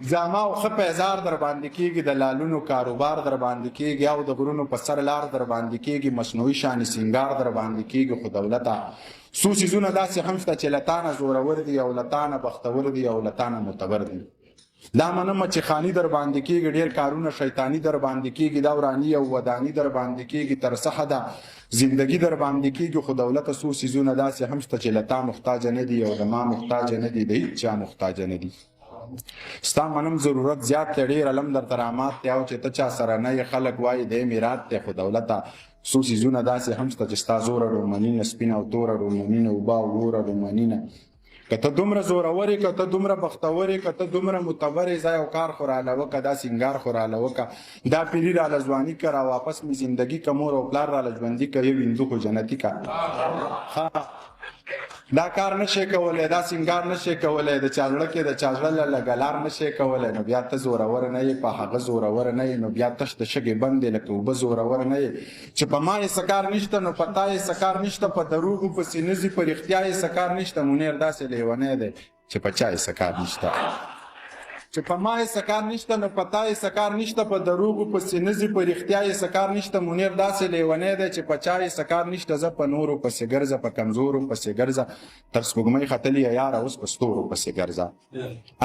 زما او ښه پیزار در باندې کېږي، د لالونو کاروبار در باندې کېږي، او د غرونو په سر لار در باندې کېږي، مصنوعي شان سینګار در باندې کېږي. خو دولته څو څیزونه داسې هم شته چې له تانه زورور دي او له تانه بختور دي او له تانه معتبر دي. دا منمه چې خاني در باندې کېږي، ډېر کارونه شیطاني در باندې کېږي، دا وراني او وداني در باندې کېږي، تر څه حده زندگی در باندې کېږي. خو دولته څو څیزونه داسې هم شته چې له تا محتاجه نه دي او د ما محتاجه نه دي، د هېڅ چا محتاجه نه دي. ستا منم ضرورت زیات دی، ډېر علم درته رامات دی، او چې ته چا سره نه یې خلک وایي دی میرات دی. خو دولته څو څیزونه داسې هم شته چې ستا زوره ډومني نه، سپینه او توره ډومني نه، اوبه او وروره ډومني نه. که ته دومره زورور یې، که ته دومره بختور یې، که ته دومره معتبر یې، ځای او کار خو راله وکړه، دا سینګار خو راله وکړه، دا پیري راله ځواني که را واپس مې زندګي که، مور او پلار راله ژوندي که، یو هندو خو جنتي که. دا کار نشي کولی، دا سینګار نشي کولی، د چا زړه کې د چا زړه لګلار نشي کولی، نو بیا ته زورور نه یې، په هغه زورور نه یې، نو بیا تش د شګې بند دی لکه اوبه زورور نه یې. چې په ما یې څه کار نشته نو په تا یې څه کار نشته، په دروغو پسې نه ځي، په رښتیا یې څه کار نشته. منیر داسې لیونی دی چې په چا یې څه کار نشته، چې په ما یې څه کار نشته نو په تا یې څه کار نشته، په دروغو پسې نه ځي، په رښتیا یې څه کار نشته. منیر داسې لیونی دی چې په چا یې څه کار نشته. زه په نورو پسې ګرځه، په کمزورو پسې ګرځه، تر سپوږمۍ ختلي یاره اوس په ستورو پسې ګرځه.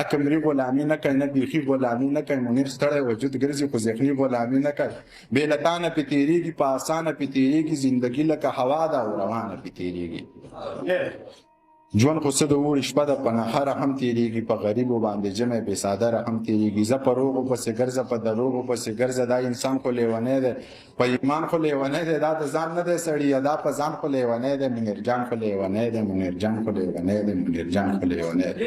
اکمري غلامي نه کوي، نه بیخي غلامي نه کوي. منیر ستړی وجود ګرځي خو ذهني غلامي نه کوي. بې له تانه پې تېرېږي، په اسانه پې تېرېږي، زندګي لکه هوا ده او روانه پې تېرېږي. ژوند خو څه د اوړي شپه ده، په نهره هم تېرېږي، په غریبو باندې جمع بې څادره هم تېرېږي. زه په روغو پسې ګرځه، په دروغو پسې ګرځه، دا انسان خو لیونی دی، په ایمان خو لیونی دی، دا د ځان نه دی سړی، دا په ځان خو لیونی دی. منیر جان خو لیونی دی، منیر جان خو لیونی دی، منیر جان خو لیونی دی.